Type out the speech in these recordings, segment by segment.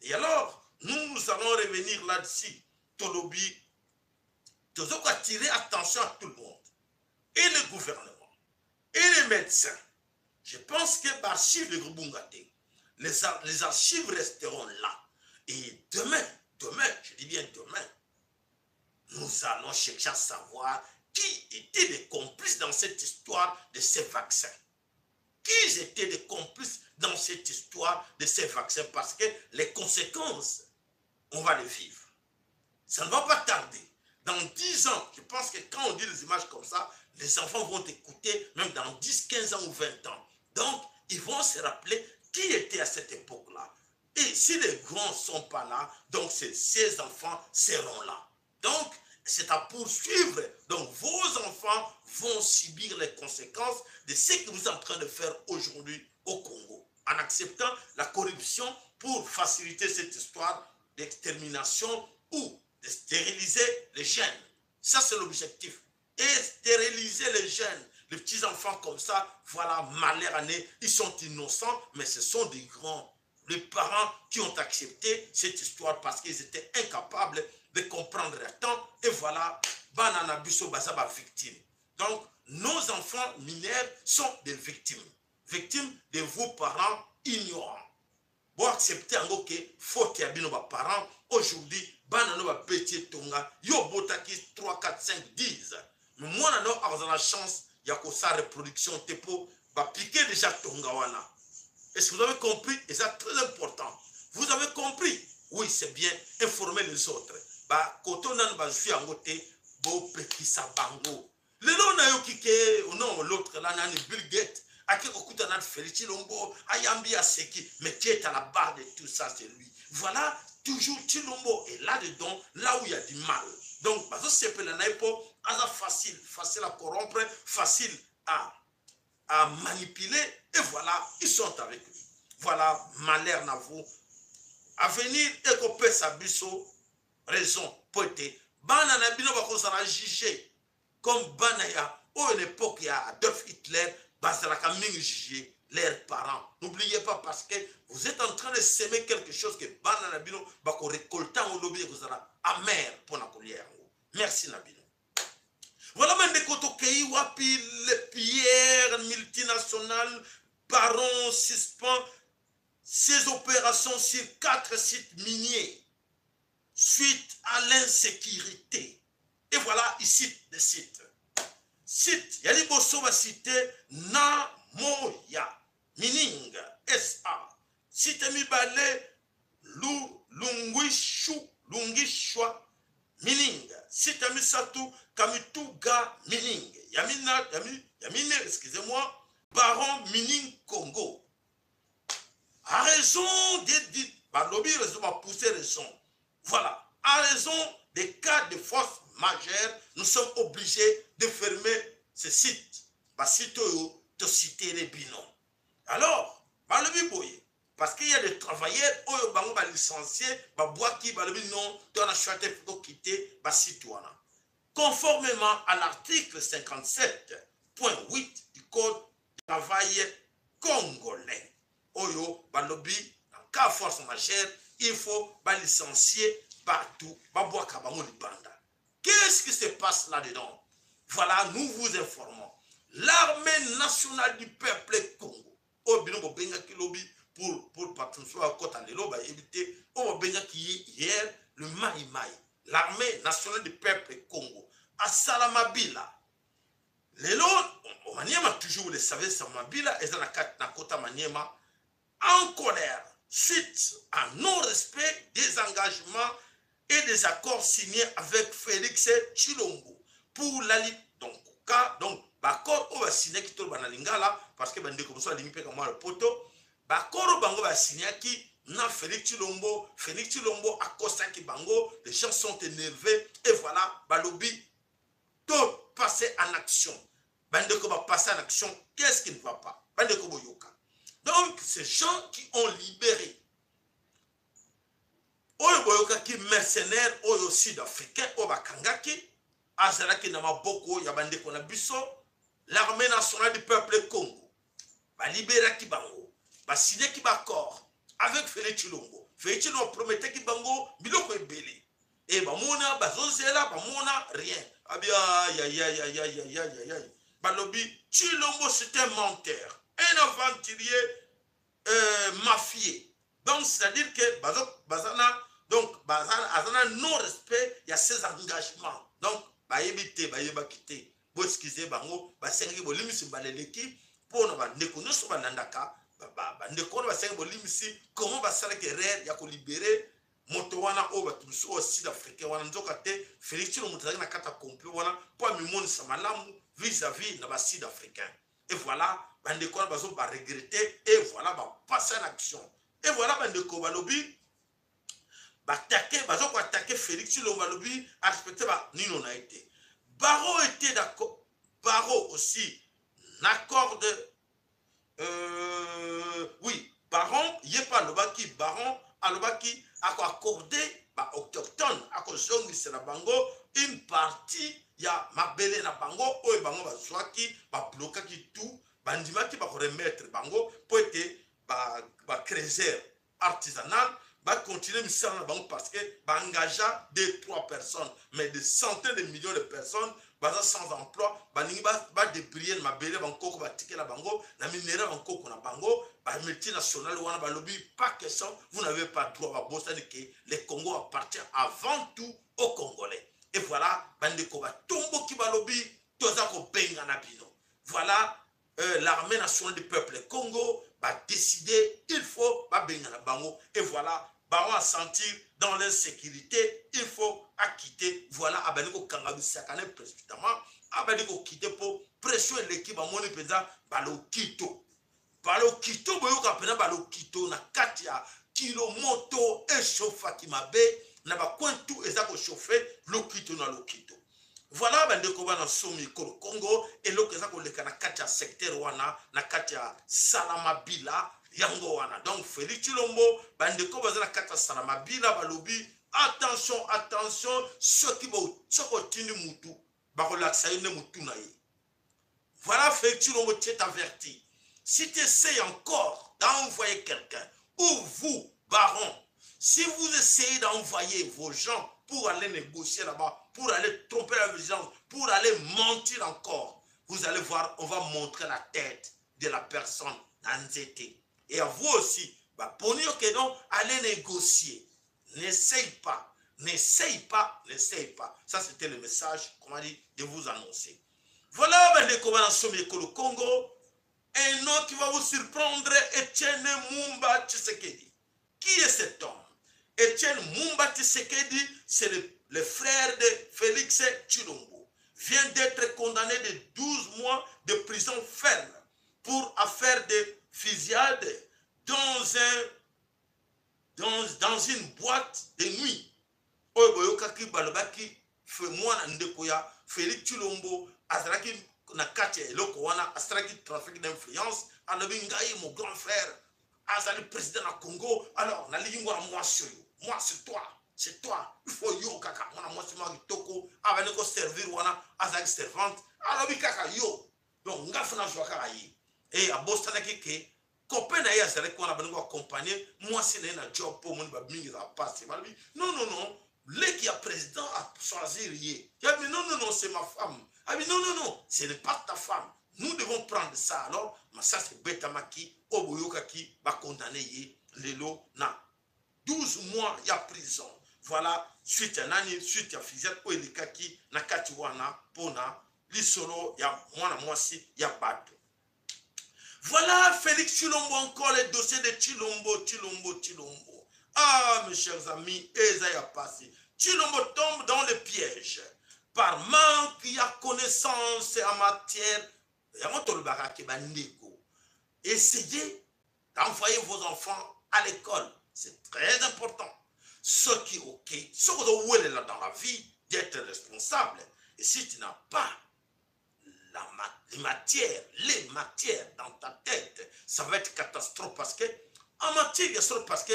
Et alors, nous allons revenir là-dessus. Tolobi, nous devons attirer attention à tout le monde. Et le gouvernement, et les médecins. Je pense que l'archive de Grubungate, les archives resteront là. Et demain, je dis bien demain, nous allons chercher à savoir qui étaient les complices dans cette histoire de ces vaccins. Qui étaient les complices dans cette histoire de ces vaccins, parce que les conséquences, on va les vivre. Ça ne va pas tarder. Dans 10 ans, je pense que quand on dit des images comme ça, les enfants vont écouter, même dans 10, 15 ans ou 20 ans. Donc, ils vont se rappeler qui était à cette époque-là. Et si les grands ne sont pas là, donc ces enfants seront là. Donc, c'est à poursuivre. Donc, vos enfants vont subir les conséquences de ce que vous êtes en train de faire aujourd'hui au Congo, en acceptant la corruption pour faciliter cette histoire d'extermination ou de stériliser les jeunes. Ça, c'est l'objectif. Et stériliser les jeunes, les petits-enfants comme ça, voilà, malheur année, ils sont innocents, mais ce sont des grands, les parents qui ont accepté cette histoire parce qu'ils étaient incapables de comprendre à temps. Et voilà, banana biso bazaba victime. Donc, nos enfants mineurs sont des victimes. Victimes de vos parents ignorants. Bon, accepter en que faute à nos parents, aujourd'hui, banana va pétier tonga, yo botaki 3, 4, 5, 10. Mais moi, nous avons la chance, il y a que sa reproduction tepo, va piquer déjà tonga wana. Est-ce que vous avez compris? Et c'est très important. Vous avez compris? Oui, c'est bien. Informer les autres. Bah, quand on a un côté, bon, petit sabango. Le nom n'a eu qui non, l'autre là, n'a Bill Gates. À qui on a Félix Chilombo, Ayambi Aseki, mais qui est à la barre de tout ça, c'est lui. Voilà, toujours Chilombo est là-dedans, là où il y a du mal. Donc, parce que c'est facile à corrompre, facile à manipuler, et voilà, ils sont avec lui. Voilà, malheur n'a vous. À venir, et qu'on peut s'abisso, raison, poété. Banana bino va qu'on juger. Comme Banaya, à l'époque, il y a Adolf Hitler, Bazaraka Ming juger leurs parents. N'oubliez pas parce que vous êtes en train de s'aimer quelque chose que Banana bino va qu'on récolte au lobby et que vous allez amer pour la colère. Merci Nabino. Voilà même des Kotokei, Wapi, les pierres multinationales, parents suspend ces opérations sur 4 sites miniers suite à l'insécurité. Et voilà ici des sites. Site, Yali Bosso va citer Namoya, Mining, SA. Site Mibale, Lungishwa, Mining. Site Misatu, Kamituga, Mining. Yamine, excusez-moi, Baron Mining Congo. À raison des bah, lobby raison va pousser raison. Voilà. À raison des cas de force majeure, nous sommes obligés de fermer ces sites. Bah, si tu te citer les binômes. Alors, bah, le biboye. Parce qu'il y a des travailleurs, qui sont licenciés, qui non, tu as choisi de quitter, bah, citoyen. Conformément à l'article 57.8 du Code du travail congolais. Oyo, balobi, en cas de force majeure, il faut licencier partout. Qu'est-ce qui se passe là-dedans? Voilà, nous vous informons. L'armée nationale du peuple Congo. Pour patronner à côté de l'eau, éviter, hier, le Maï Maï. L'armée nationale du peuple Congo. À Salamabila. Les lots, au Maniema, toujours, vous le savez, Salamabila, et dans la Kota Maniema, en colère suite à non-respect des engagements et des accords signés avec Félix Chilombo pour la Ligue. Donc, l'accord on va signer qui tombe dans Lingala parce que comme ça limité comme le poteau. L'accord bango va signer qui na Félix Chilombo à Costa qui bango, les gens sont énervés et voilà, balobi tout passer en action. Bandeko va passer en action, qu'est-ce qui ne va pas? Bandeko boyoka. Donc, ces gens qui ont libéré, qui mercenaires, aussi d'Africains, Obakangaki, Azaraki Namaboko, Yabande Konabiso, l'armée nationale du peuple Congo, va libérer Kibango, va signer Kibakor avec Félix Chilombo. Félix Tshilombo promettait qu'il bango biloko ebele. Et bamona bazozela bamona rien. Abia ya. Balobi Tshilombo c'est un menteur, un aventurier mafieux. Donc c'est-à-dire que bazana donc bazana non respect, il y a ses engagements. Donc baebite bayeba kité. Bo excusez bango basengi bolimisi baleleki pona ba ndeko nyonso balandaka ba ndeko basengi bolimisi comment basala que rare ya ko libérer moto wana o batuso au sud-africain wana nzoka te Félix Tshilombo mutazaki na kata complot wana po mimoni sa malamu vis-à-vis na ba sud-africain. Et voilà bandeko wana bazo ba regretter et voilà ba passer en action. Et voilà bandeko balobi attaquer, bazo attaquer Félix Tshilombo balobi a respecter ba nino na été. Barreau était d'accord. Barreau aussi n'accorde oui, Baron, il a pas le baki, Baron, à le baki, a accordé, autochtone, à cause c'est la bango, une partie, il y a ma belle na bango, ou bango, ba swaki, ba bloquer qui tout, bandima qui va remettre bango, pour être, ba creuser artisanal, va continuer mission na bango parce que, ba engagea 2-3 personnes, mais des centaines de millions de personnes, baza sans emploi baningi ba débrouiller ma belle banko ba ticket la bango na minéral banko na bango ba multinational wana ba lobby pas question vous n'avez pas droit ba bossa de que les Congo appartient avant tout aux Congolais. Et voilà bandeko ba tombo ki ba lobby toza ko benga na bino. Voilà l'armée nationale du peuple Congo va décider il faut ba benga na bango. Et voilà baron à sentir dans l'insécurité, il faut acquitter. Voilà, Abaniko Kangabisa Kane précipitamment, Abaniko quitter pour pression l'équipe à mon épéza, Balo Kito. Balo Kito, Boyoka Pena Balo Kito, na Katia, Kilo Moto, et chauffa qui m'a bé, n'a pas coin tout, et ça pour chauffer, lo Kito na lo Kito. Voilà, Bandeko Bana Somi Congo, et lo Keza pour le Katia secteur Wana, na Katia Salamabila, yango wana. Donc Félix Tshilombo bandeko bazana kata salamabila balobi attention ceux qui vont tini mutu bakolakisa yene mutu na ye. Voilà, Félix Tshilombo, tu es averti. Si tu essayes encore d'envoyer quelqu'un, ou vous, baron, si vous essayez d'envoyer vos gens pour aller négocier là-bas, pour aller tromper la vigilance, pour aller mentir encore, vous allez voir, on va montrer la tête de la personne Nanzete. Et à vous aussi, pour dire que non, allez négocier. N'essaye pas. Ça, c'était le message, comment dire, de vous annoncer. Voilà, les commandations le Congo. Un nom qui va vous surprendre, Etienne Mumba Tshisekedi. Qui est cet homme? Etienne Mumba Tshisekedi, c'est le frère de Félix Tshilombo. Vient d'être condamné de 12 mois de prison ferme pour affaire de fusillade dans une boîte de nuit. Oyoboyokaki balobaki fe mwana ndeko ya Félix Tshilombo azalaki na kati eloko wana asalaki trafic d'influence alobi ngai mon grand frère azali président na Congo alors nalingi ngwana mwasi oyo moi c'est toi il faut yo kaka mwana mwasi mwa kitoko abane ko servir wana azali servante alobi kaka yo donc ngafuna jwa kaka yi et abostanaki ke copain na ye azalaki wana baningo accompagner mwasi na ye na job po moni bamingi za passe balobi non l'équipe a président a choisi rien. Mais non, c'est ma femme. Ah mais non, ce n'est pas ta femme. Nous devons prendre ça alors. Mais ça c'est Betamaki, Oboyokaki, va condamner Lelo na 12 mois il y a prison. Voilà, suite à nani, suite à Fizet, Oelikaki, na Katiwana, Pona, Lisolo, ya mwana mwasi, ya bato. Voilà Félix Tshilombo encore les dossiers de Tshilombo. Ah, mes chers amis, Esaïa passé. Tshilombo tombe dans le piège. Par manque, il y a connaissance en matière. Essayez d'envoyer vos enfants à l'école. C'est très important. Ce qui est OK, ce que vous voulez là dans la vie, d'être responsable. Et si tu n'as pas les matières dans ta tête, ça va être catastrophe parce que en matière, il y a parce que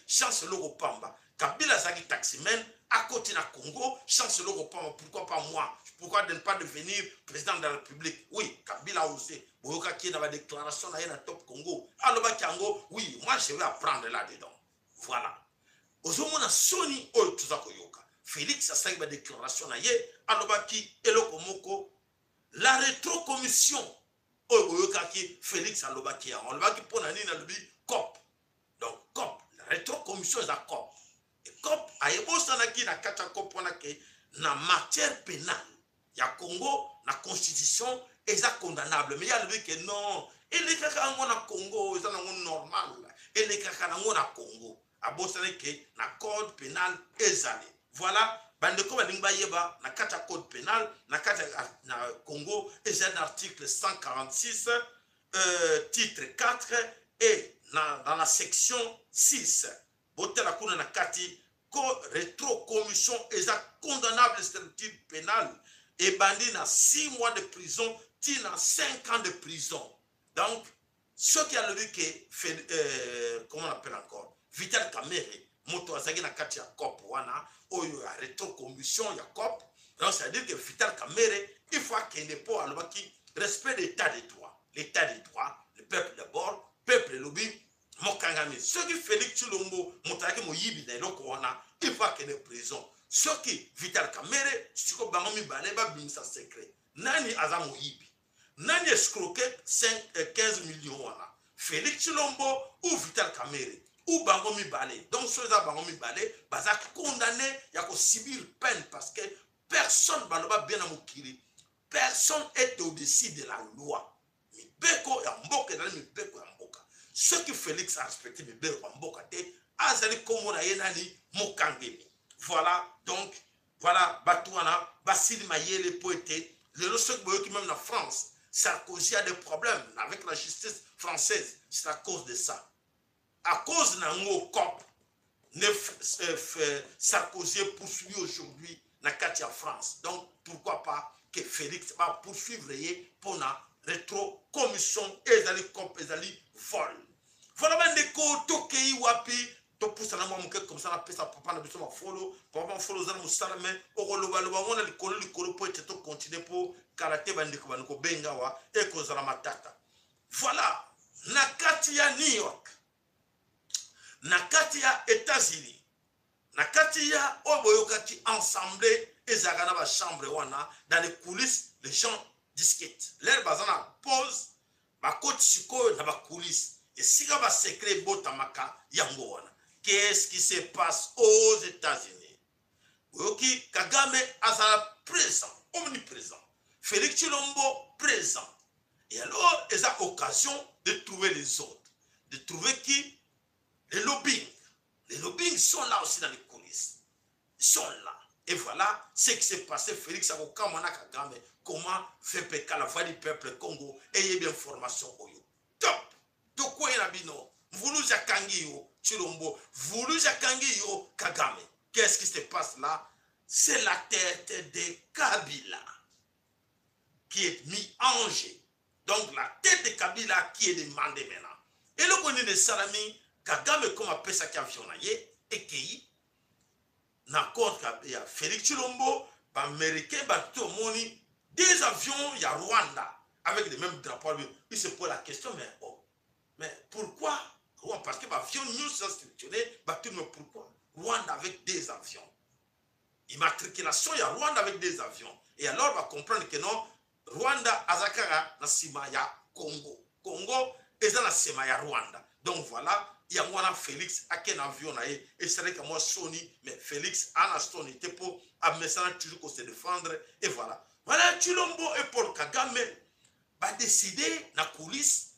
chance logo pamba. Kabila Zagi taximen, à côté de Congo, chance logo pamba. Pourquoi pas moi? Pourquoi ne pas devenir président de la République? Oui, Kabila a osé. Boyoka qui a une déclaration à top Congo. Alors, oui, moi je vais apprendre là-dedans. Voilà. Ozomona soni oyo tozako yoka. Félix a une déclaration na ye alobaki eloko moko la rétrocommission oyo yokaki Félix alobaki ya alobaki pona nini alobi COP. Donc COP, la rétrocommission est à COP. Et COP a ebosanaki na kati ya COP wana ke na matière pénale ya Congo na constitution eza condamnable mais ya lobi ke non elekaka ngo na Congo eza nango normal elekaka nango na Congo abosane ke na code pénal ezali. Voilà, bandeko balingi bayeba na kati ya code pénal na kati na Congo eza na article 146 titre 4 et dans la section 6 botela kuna na kati rétrocommission eza condamnable structure pénale et bandi na 6 mois de prison tina 5 ans de prison. Donc ce qui a le dit que comment on appelle encore Vital Kamerhe moto azaki na kati ya COP wana oyo ya rétrocommission ya COP. Donc ça veut dire que Vital Kamerhe il faut qu'il n'ait pas alobaki respect de l'état de droit, l'état de droit, le peuple d'abord, peuple lobby mokangami. Ce qui Félix Tshilombo montaki moyibi na eloko wana il faut qu'il ait prison. Ce qui Vital Kamerhe siko bango mibale ba bimisa secret. Nani aza moyibi? Nani escroqué 15 millions wana? Félix Tshilombo ou Vital Kamerhe? Ou bango mibale. Donc ceux là bango mibale baza condamné ya ko subir peine parce que personne baloba bien na mokili. Personne est au-dessus de la loi. Mibeko ya mboka na mibeko ya mboka. Ce que Félix a respecté mibeko ya mboka te azali komo na yenani mokangemi. Voilà, donc voilà batouana Basile Mayele poète le ceux qui même en France Sarkozy a des problèmes avec la justice française, c'est à cause de ça. À cause d'un mot COP, Sarkozy est poursuivi aujourd'hui dans la France. Donc, pourquoi pas que Félix va poursuivre pour la rétrocommission et les COP et les vol. Voilà, des côtés qui wapi, to pousse na moi comme ça, la pesa papa na besoin follow, papa follow za musalame, okoloba loba mona likolo po ete to continuer pour karaté bandiko baniko benga wa e ko za matata. Voilà, na kati ya New York. Na kati ya États-Unis, na kati ya oboyokaki ensemble ezagana ba chambre wana dans les coulisses les gens discutent. L'air bazana pose ba koti siko na ba coulisses et siga ba secret botamaka yango wana. Qu'est-ce qui se passe aux États-Unis? Oyoki Kagame azala présent, omniprésent. Félix Tshilombo présent. Et alors, il y a occasion de trouver les autres, de trouver qui? Les lobbying. Les lobbying sont là aussi dans les coulisses. Ils sont là. Et voilà ce qui s'est passé. Félix Akokamana Kagame, comment fait PK la voix du peuple Congo, ayez bien formation. Top! De quoi il a bino? Voulou Jakangi yo, Tshilombo. Voulou Jakangi yo, Kagame. Qu'est-ce qui se passe là? C'est la tête de Kabila qui est mis en jeu. Donc la tête de Kabila qui est demandée maintenant. Et le connaît de Salami, Kagame comme appelle ça qui avion et qui n'accord qu'à Félix Tshilombo, américain, tout le monde, des avions, il y a Rwanda avec les mêmes drapeaux. Il se pose la question, mais pourquoi? Parce que l'avion nous sont structurés, pourquoi Rwanda avec des avions? Immatriculation, il y a Rwanda avec des avions. Et alors, on va comprendre que non, Rwanda, Azakara, na Simaya, Congo. Congo, et dans la Simaya, Rwanda. Donc voilà, il y a moi, Félix, à quel avion, et c'est vrai que moi, Sony, mais Félix, à Sony, était pour amener ça toujours se défendre. Et voilà. Voilà, Tshilombo et Paul Kagame, va décider, dans la coulisse,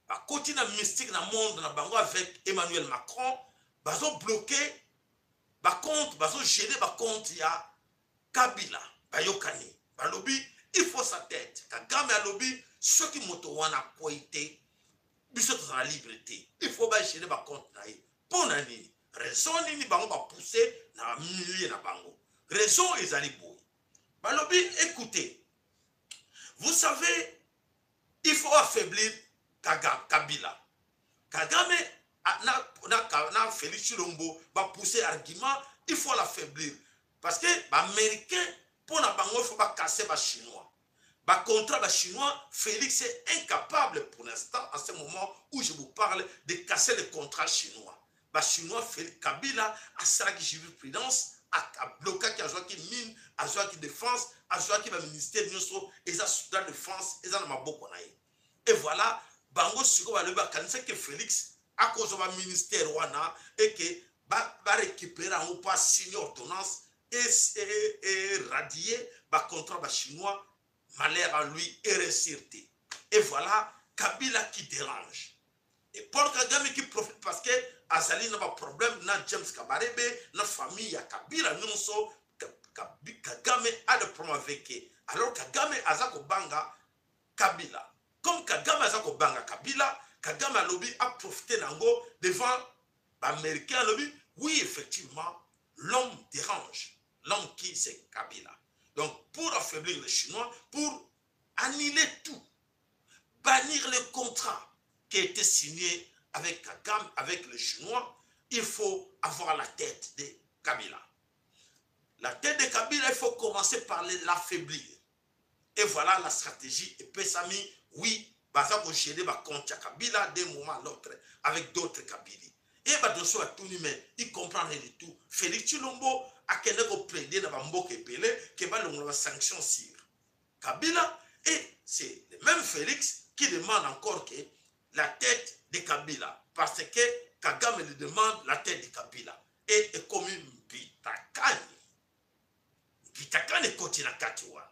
va continuer la mystique dans le monde, dans Bango avec Emmanuel Macron, va bloquer, va compte, va gêner, va compte, il y a Kabila, va yokani, va lobby. Il faut sa tête. Kagame a lobby, ceux qui m'ont été, ils sont dans la liberté. Il faut pas gêner ma compte. Pour nani, raison ni bango va pousser dans milliers na bango. Raison ils allaient beau. Ba lobby, écoutez. Vous savez, il faut affaiblir Kabila. Kagame na Félix Tshilombo va pousser argument, il faut l'affaiblir parce que les Américains pour la bango il faut pas casser les Chinois. Bah contre les Chinois, Félix est incapable pour l'instant, en ce moment où je vous parle, de casser le contrat chinois. Chinois Kabila a ça qui jurisprudence a bloqué qui a joué qui mine a joué qui défense a joué qui va ministère nous et ça Soudan de France et ça n'a pas beaucoup et voilà bango siko ba le ba kanisa que Félix à cause de ministère wana et que ba récupérer en pas signer ordonnance et radier ba contrat ba chinois malheur à lui et ressurté et voilà Kabila qui dérange et Paul Kagame qui profite parce que Azali n'a pas de problème na James Kabarebe na famille à Kabila non so Kagame a des problèmes avec eux alors Kagame azako banga Kabila comme Kagame azako banga Kabila Kagame lobby a profité nango devant l'Américain lobby oui effectivement l'homme dérange l'homme qui c'est Kabila donc pour affaiblir les Chinois pour annuler tout bannir le contrat qui a été signé avec Kagame, avec les Chinois, il faut avoir la tête de Kabila. La tête de Kabila, il faut commencer par l'affaiblir. Et voilà la stratégie. Et Pesami, oui, Baza va gérer va contre Kabila d'un moment à l'autre avec d'autres Kabili. Et Badosso a tout mais il comprend rien du tout. Félix Tshilombo a quelqu'un qui plaidé dans Bambo Kepele qui va le sanction sur Kabila. Et c'est le même Félix qui demande encore que la tête de Kabila. Parce que Kagame lui demande la tête de Kabila. Et comme une Bitakani. Bitakani continue à Katiwana.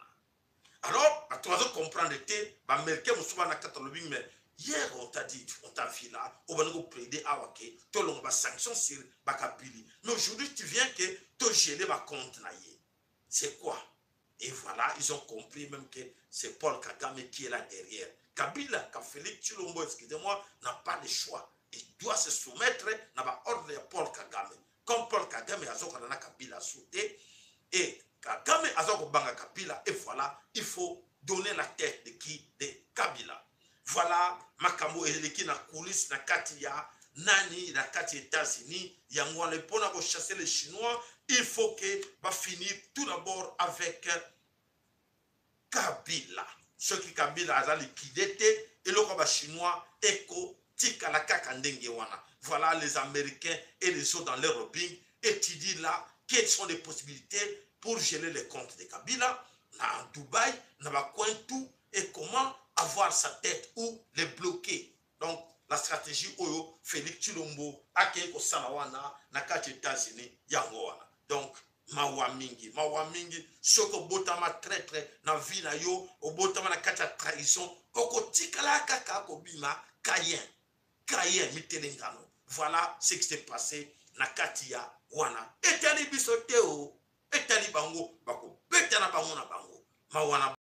Alors, tu vas comprendre que les Américains sont na Katalobi, mais hier on t'a dit, on t'a vu là, on va nous plaider à Wake, tu as sanction sur Bakabili. Mais aujourd'hui, tu viens que tu as gelé ma compte. C'est quoi? Et voilà, ils ont compris même que c'est Paul Kagame qui est là derrière. Kabila, Félix Tshilombo, excusez-moi, n'a pas le choix. Il doit se soumettre à l'ordre de Paul Kagame. Comme Paul Kagame a dit Kabila sauté, et Kagame a dit Kabila, et voilà, il faut donner la tête de qui? De Kabila. Voilà, Makambo et qui na coulisses, na Katia, Nani, na Katia États-Unis, Yango, le pona pour chasser les Chinois, il faut que va finir tout d'abord avec Kabila. Ceux qui Kabila a liquidé et le chinois Eko Tika la Kakandengewana. Voilà les Américains et les autres dans leur lobbying étudient là quelles sont les possibilités pour gérer les comptes de Kabila à Dubaï, dans tout et comment avoir sa tête ou les bloquer. Donc la stratégie Oyo Félix Tshilombo Akeko Salawana Nakati États-Unis Yangowana. Donc mawa mingi soko botama traître na vie na yo o botama na kati ya trahison oko tikala kaka ko bima Kayen mitelengano. Voilà ce qui s'est passé na kati ya wana etali bisote o etali bango bako betana bango na bango mawana